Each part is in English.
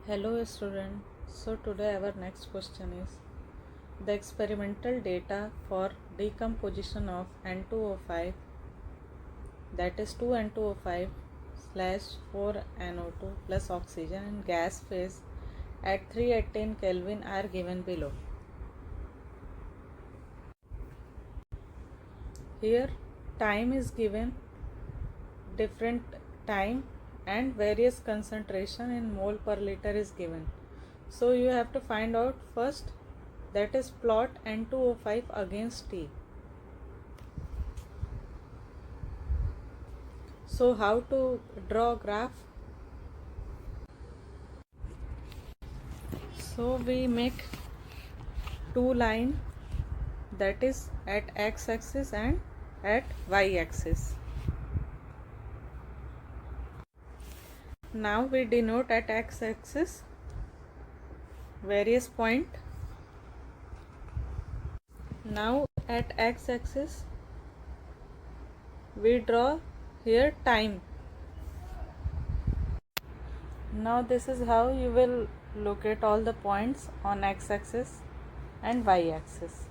Hello student. So today our next question is the experimental data for decomposition of N2O5, that is 2N2O5 slash 4NO2 plus oxygen in gas phase at 318 Kelvin are given below. Here time is given, different time and various concentration in mole per liter is given. So you have to find out first, that is plot N2O5 against T. So how to draw graph? So we make two line, that is at x axis and at y axis. Now we denote at x axis various point. Now at x axis we draw here time. Now this is how you will locate all the points on x axis and y axis.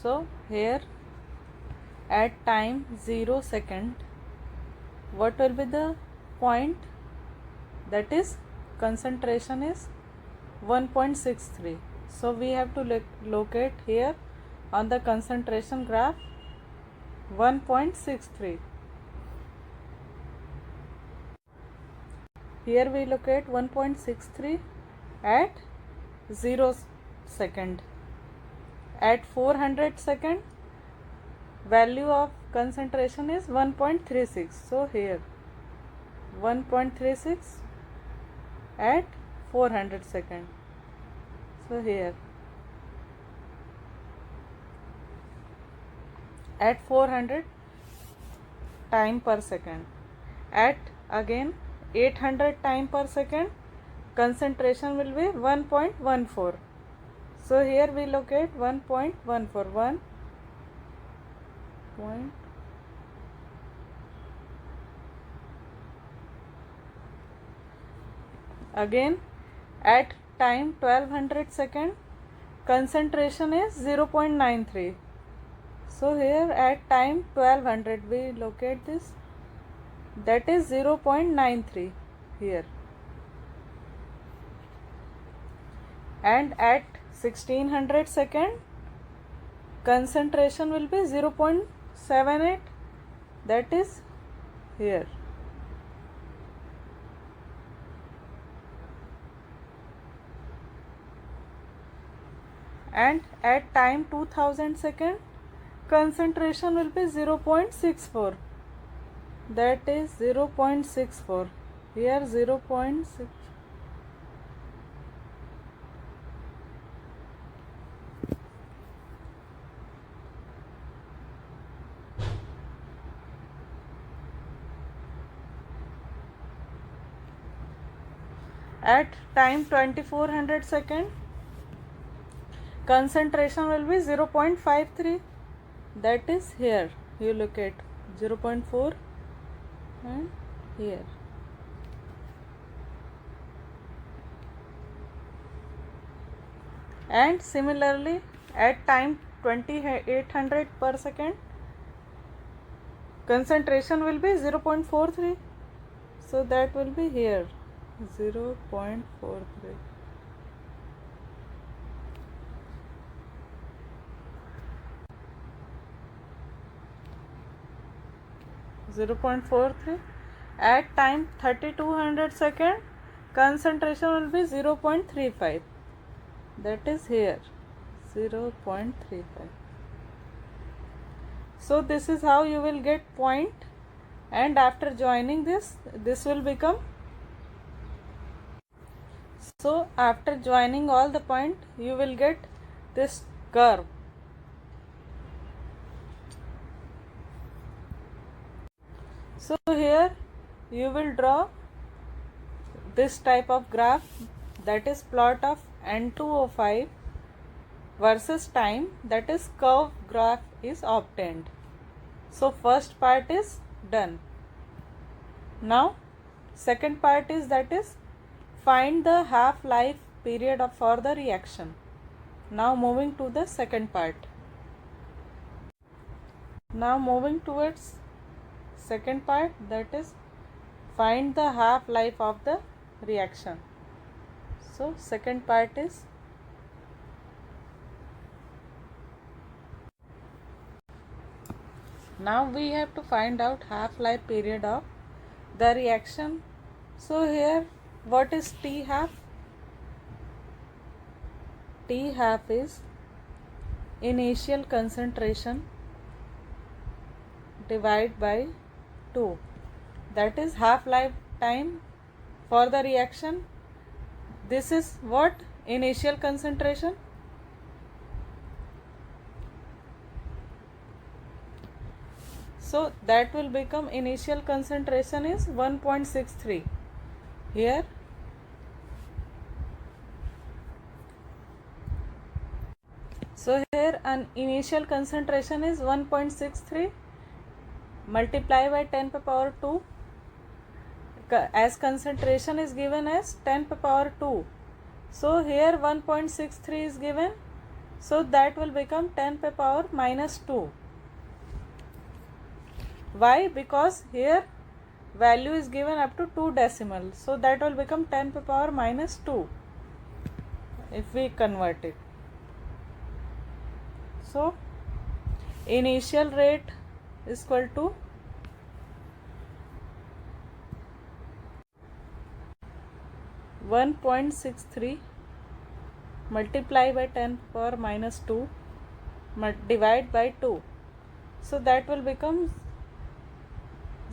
So here at time 0 second, what will be the point? That is concentration is 1.63. So we have to locate here on the concentration graph 1.63. Here we locate 1.63 at 0 second. At 400 second, value of concentration is 1.36. So here 1.36 at 400 second. So here at 400 time per second, at again 800 time per second, concentration will be 1.14. So here we locate 1.14. Again at time 1200 second, concentration is 0.93. So here at time 1200 we locate this, that is 0.93 here. And at 1600 second, concentration will be 0.78, that is here. And at time 2000 second, concentration will be 0.64, that is 0.64 here, 0.6. At time 2400 second, concentration will be 0.53, that is here. You look at 0.4 and here. And similarly at time 2800 per second, concentration will be 0.43, so that will be here 0.43. At time 3200 second, concentration will be 0.35, that is here 0.35. So this is how you will get point, and after joining this will become. So after joining all the point, you will get this curve. So here you will draw this type of graph, that is plot of N2O5 versus time, that is curve graph is obtained. So first part is done. Now second part is, that is find the half-life period for the reaction. Now moving to the second part. Now moving towards second part, that is find the half-life of the reaction. So second part is now we have to find out half-life period of the reaction. So here what is T half? T half is initial concentration divided by 2, that is half-life time for the reaction. This is what? Initial concentration. So that will become initial concentration is 1.63 here. So here an initial concentration is 1.63 multiply by 10 to the power 2, as concentration is given as 10 to the power 2. So here 1.63 is given, so that will become 10 to the power minus 2. Why? Because here value is given up to 2 decimals, so that will become 10 to the power minus 2 if we convert it. So initial rate is equal to (1.63) multiply by 10 to the power minus 2 divide by 2. So that will become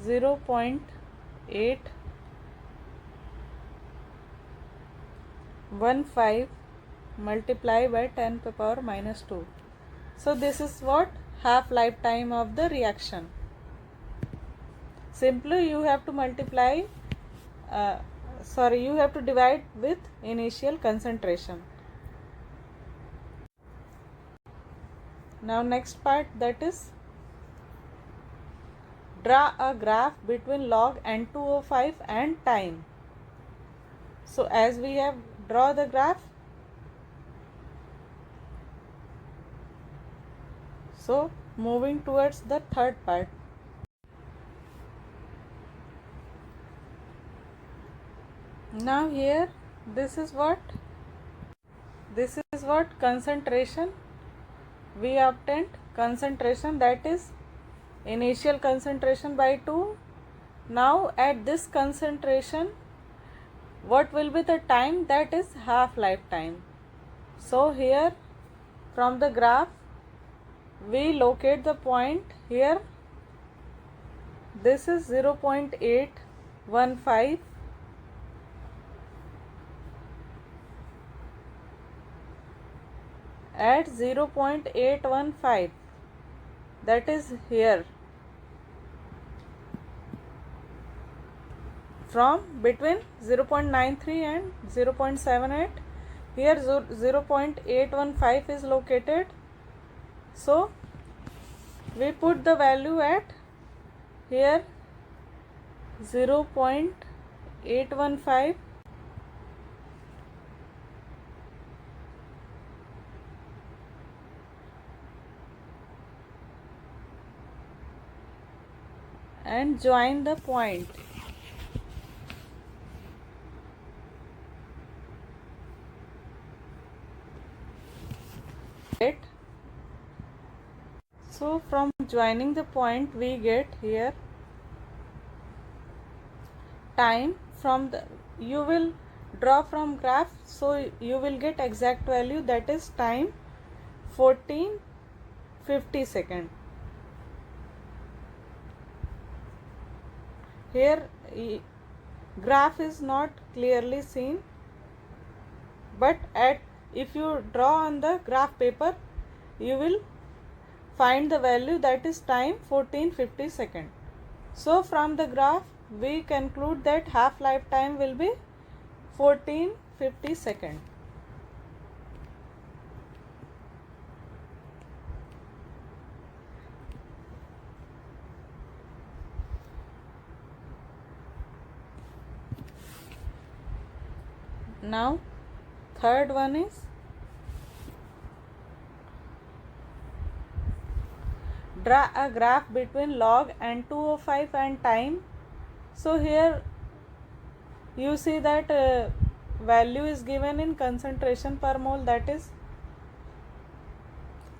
0.815 multiply by 10 to the power minus 2. So this is what? Half lifetime of the reaction. Simply you have to multiply you have to divide with initial concentration. Now next part, that is draw a graph between log N2O5 and time. So as we have draw the graph, so moving towards the third part. Now here this is what concentration we obtained. Concentration, that is initial concentration by 2. Now at this concentration what will be the time? That is half lifetime. So here from the graph we locate the point here. This is 0.815 at 0.815, that is here. From between 0.93 and 0.78, here 0.815 is located. So we put the value at here 0.815 and join the point. So from joining the point we get here time. From the you will draw from graph, so you will get exact value, that is time 1450 second. Here graph is not clearly seen, but if you draw on the graph paper you will find the value, that is time 1450 second. So from the graph we conclude that half lifetime will be 1450 second. Now third one is draw a graph between log N2O5 and time. So here you see that value is given in concentration per mole, that is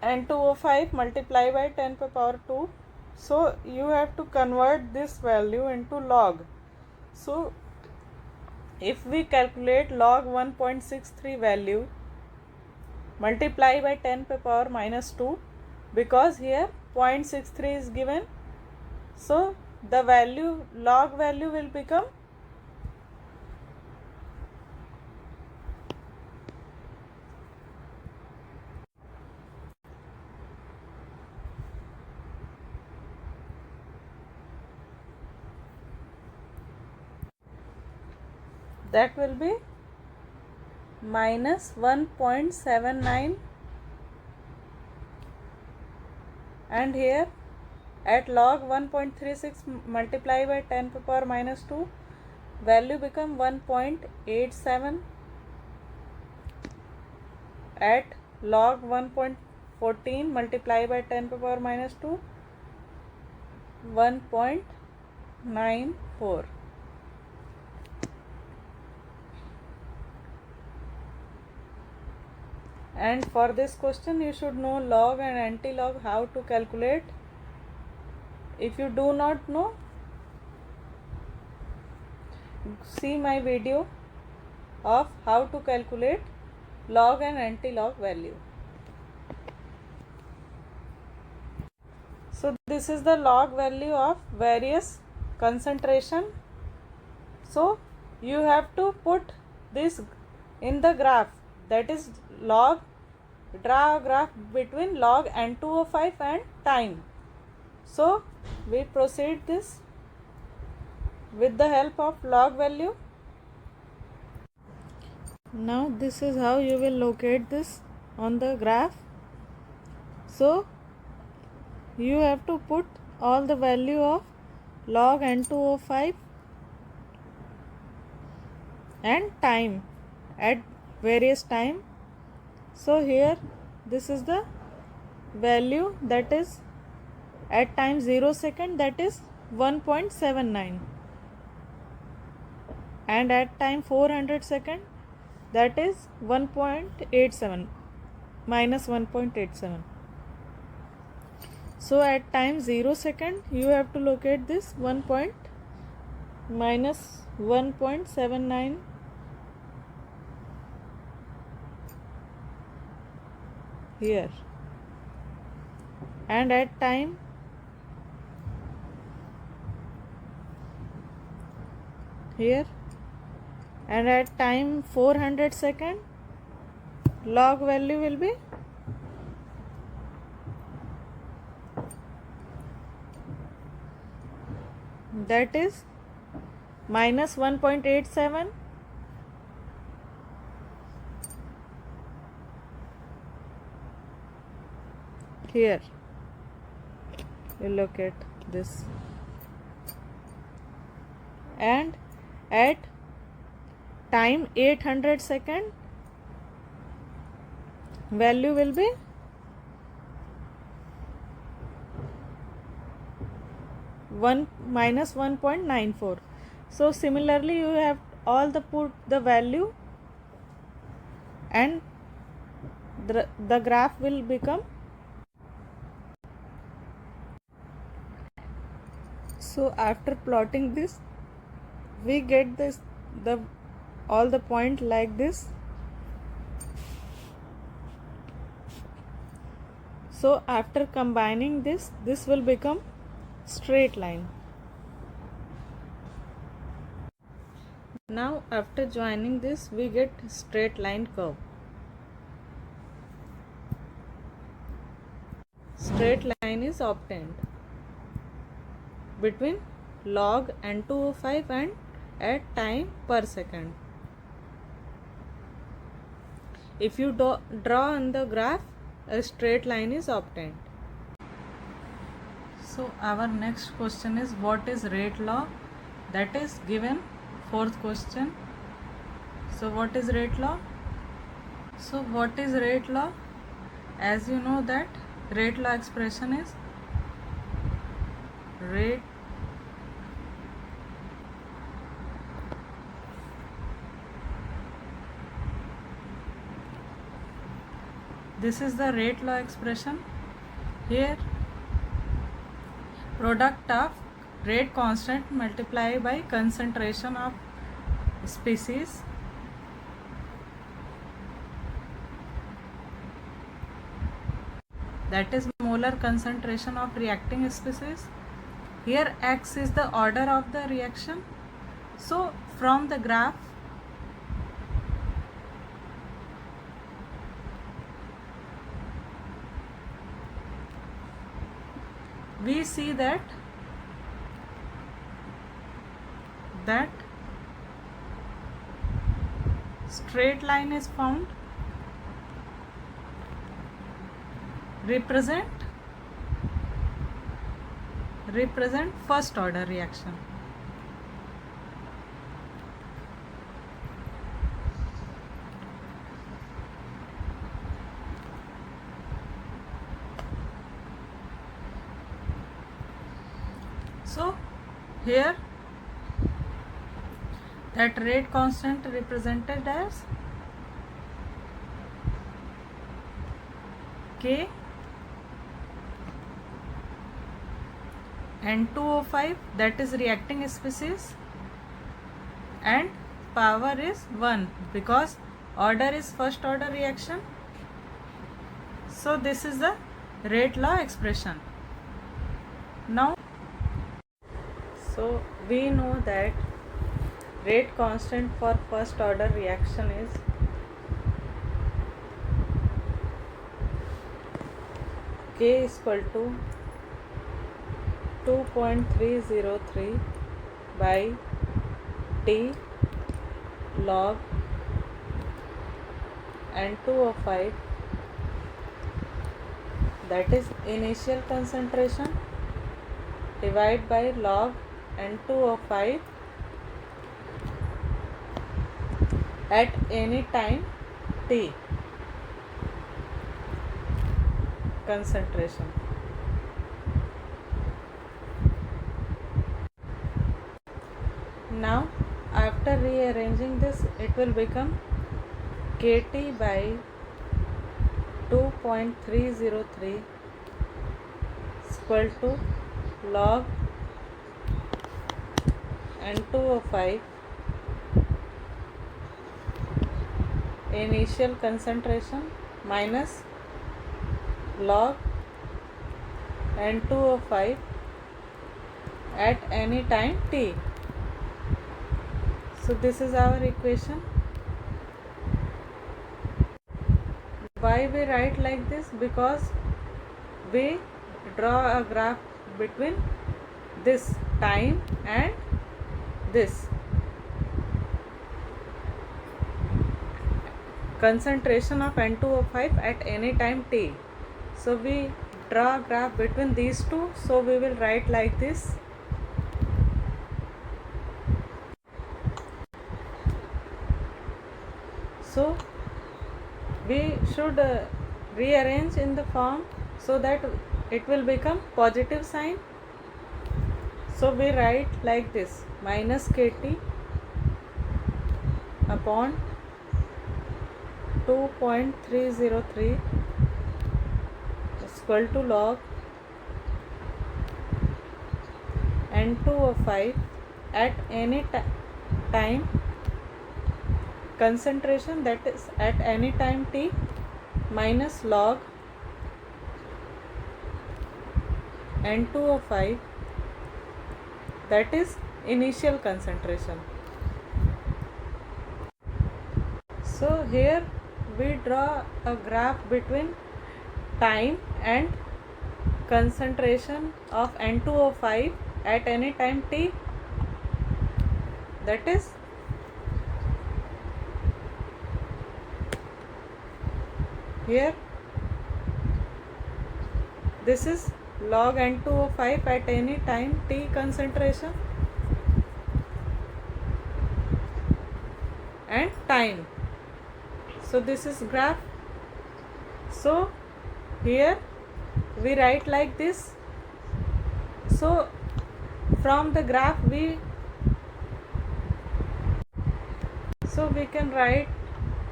N2O5 multiplied by 10 to the power 2. So you have to convert this value into log. So if we calculate log 1.63 value, multiply by 10 to the power minus 2, because here 0.63 is given, so the value, log value will become that will be minus 1.79, and here at log 1.36 multiply by 10 to the power minus 2, value become 1.87. At log 1.14 multiply by 10 to the power minus 2, 1.94. And for this question you should know log and anti-log, how to calculate. If you do not know, see my video of how to calculate log and anti-log value. So this is the log value of various concentration. So you have to put this in the graph, that is log, draw a graph between log N2O5 and time. So we proceed this with the help of log value. Now this is how you will locate this on the graph. So you have to put all the value of log N2O5 and time at various time. So here this is the value, that is at time 0 second, that is 1.79, and at time 400 second, that is 1.87, minus 1.87. So at time 0 second you have to locate this minus 1.79 here, and at time here, and at time 400 second log value will be that is minus 1.87, here you look at this, and at time 800 second value will be minus 1.94. So similarly you have all the put the value, and the graph will become. So after plotting this we get this all the point like this. So after combining this will become straight line. Now after joining this we get straight line curve. Straight line is obtained between log N2O5 and at time per second. If you draw on the graph, a straight line is obtained. So our next question is, what is rate law? That is given fourth question. So what is rate law? So what is rate law? As you know that rate law expression is rate this is the rate law expression. Here product of rate constant multiplied by concentration of species that is molar concentration of reacting species. Here x is the order of the reaction. So from the graph we see that straight line is found represent first order reaction. So here that rate constant represented as K N2O5, that is reacting species, and power is 1 because order is first order reaction. So this is the rate law expression. Now so we know that rate constant for first order reaction is K is equal to 2.303 by T log N2O5, that is initial concentration, divided by log N2O5 at any time T concentration. Now after rearranging this, it will become Kt by 2.303 is equal to log N2O5 initial concentration minus log N2O5 at any time T. So this is our equation. Why we write like this? Because we draw a graph between this time and this concentration of N2O5 at any time T. So we draw a graph between these two. So we will write like this. So we should rearrange in the form so that it will become positive sign. So we write like this: minus Kt upon 2.303 is equal to log N2O5 at any time concentration, that is at any time T, minus log N2O5, that is initial concentration. So here we draw a graph between time and concentration of N2O5 at any time T, that is here this is log N2O5 at any time T concentration, and time. So this is graph. So here we write like this. So from the graph we can write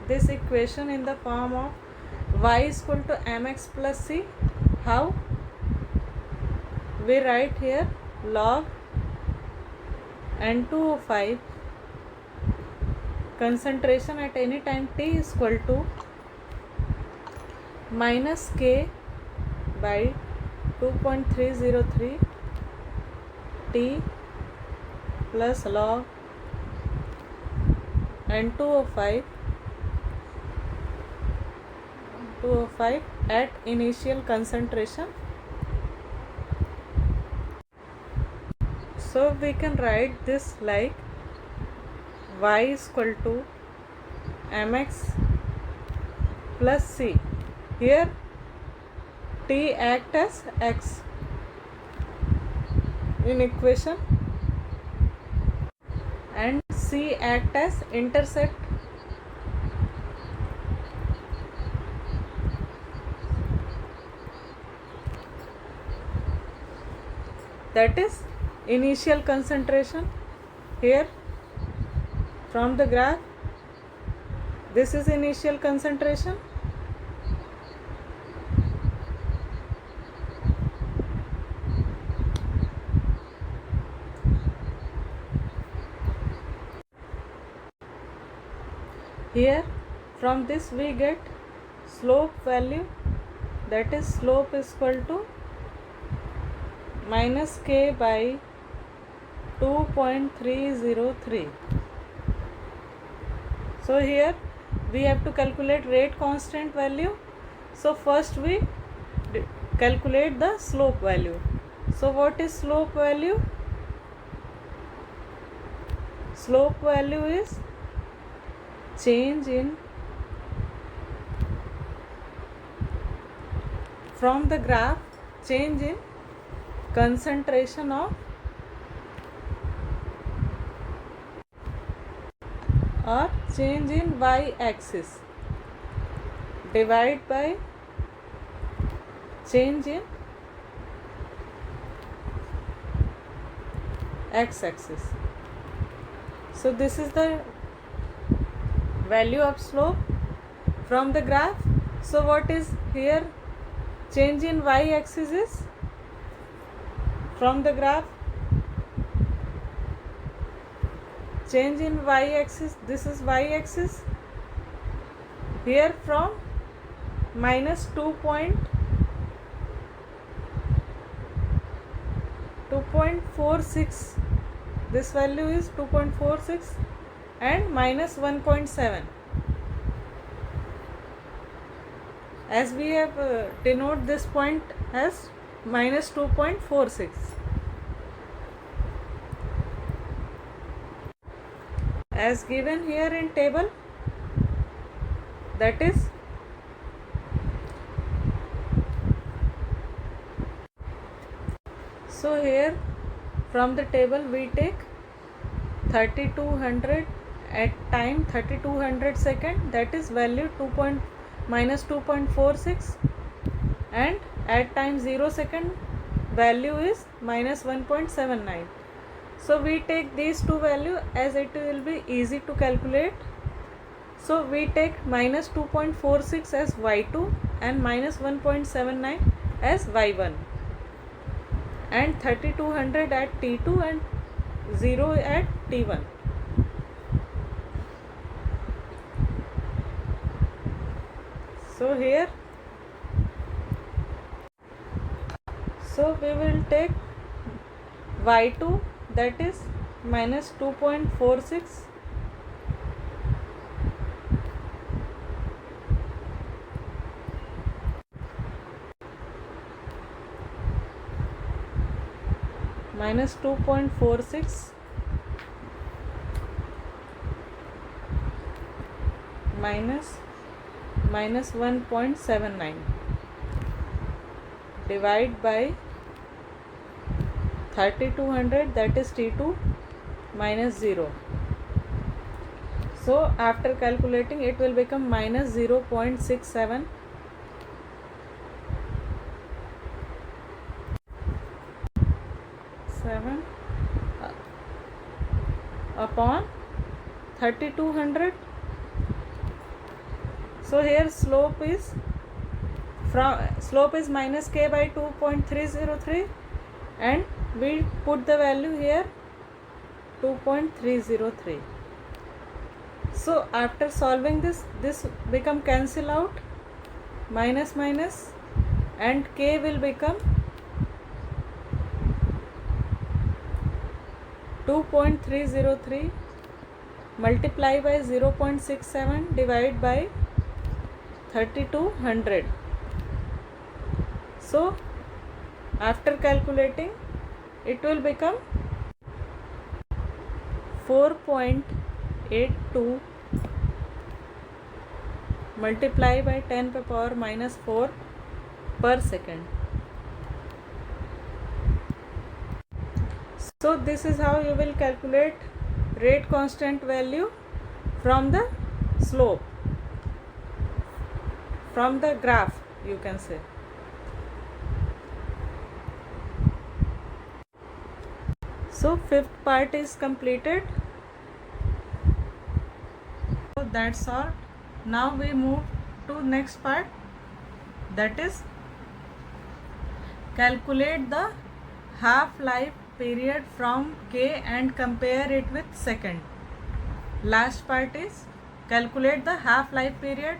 this equation in the form of y is equal to mx plus c. How? We write here log N2O5 concentration at any time t is equal to minus k by 2.303 t plus log N2O5 at initial concentration. So we can write this like y is equal to mx plus c. Here t act as x in equation and c act as intercept. That is initial concentration. Here from the graph this is initial concentration. Here from this we get slope value, that is slope is equal to minus k by 2.303. So here we have to calculate rate constant value. So first we calculate the slope value. So what is slope value? Slope value is change in from the graph, change in concentration of or change in y axis divide by change in x axis. So this is the value of slope from the graph. So what is here change in y axis is from the graph change in y axis, this is y axis, here from minus 2.46, this value is 2.46 and minus 1.7, as we have denote this point as minus 2.46. As given here in table, that is so here from the table we take 3200 at time 3200 second, that is value minus 2.46, and at time 0 second value is minus 1.79. So we take these two values as it will be easy to calculate. So we take minus 2.46 as y2 and minus 1.79 as y1 and 3200 at t2 and 0 at t1. So here we will take y2, that is minus 2.46 minus 2.46 minus 1.79 divide by 3200, that is t2 minus 0. So after calculating, it will become minus 0.67 upon 3200. So here slope is minus k by 2.303, and we put the value here 2.303. So after solving this become cancel out, minus minus, and k will become 2.303 multiply by 0.67 divide by 3200. So after calculating, it will become 4.82 multiply by 10 to the power minus 4 per second. So this is how you will calculate rate constant value from the slope, from the graph, you can say. So fifth part is completed. So that's all. Now we move to next part, that is calculate the half-life period from k and compare it with second. Last part is calculate the half-life period.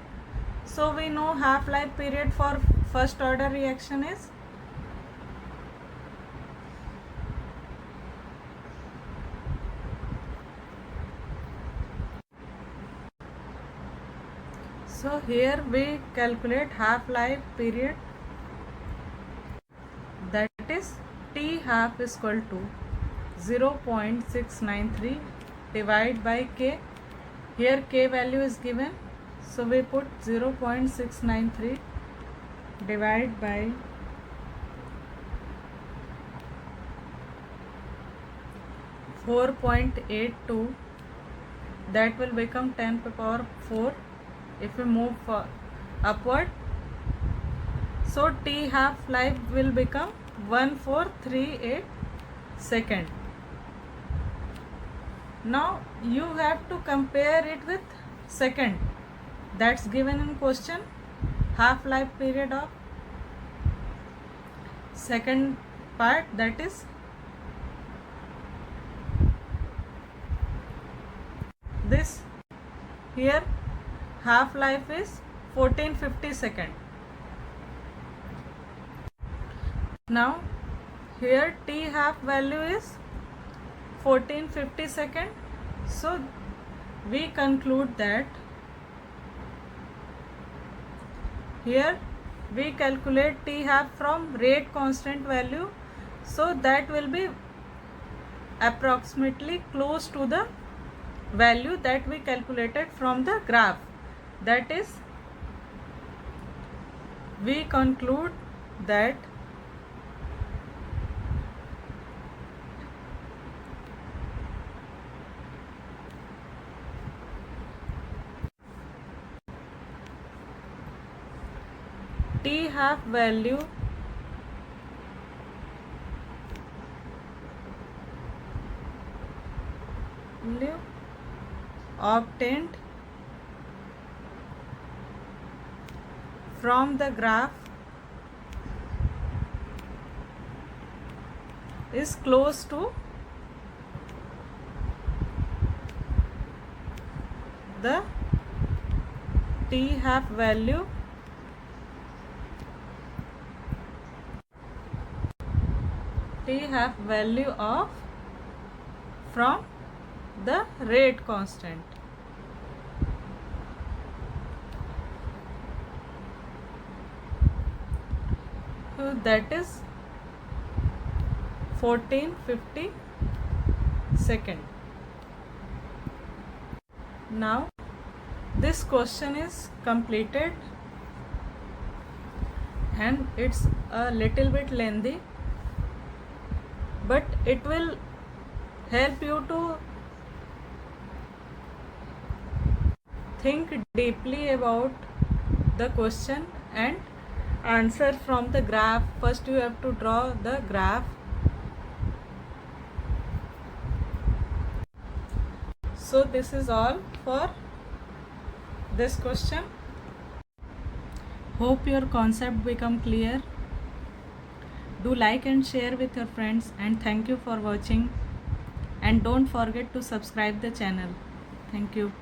So we know half-life period for first order reaction is so here we calculate half-life period, that is T half is equal to 0.693 divided by k. Here k value is given, so we put 0.693 divided by 4.82, that will become 10 to the power 4 if we move upward. So T half life will become 1438 second. Now you have to compare it with second, that's given in question, half life period of second part, that is this. Here half life is 1450 second. Now here T half value is 1450 second. So we conclude that here we calculate T half from rate constant value, so that will be approximately close to the value that we calculated from the graph. That is, we conclude that T half value obtained from the graph is close to the T half value of from the rate constant. So that is 1450 second. Now this question is completed and it's a little bit lengthy, but it will help you to think deeply about the question and answer from the graph. First you have to draw the graph. So this is all for this question. Hope your concept become clear. Do like and share with your friends, and thank you for watching, and don't forget to subscribe the channel. Thank you.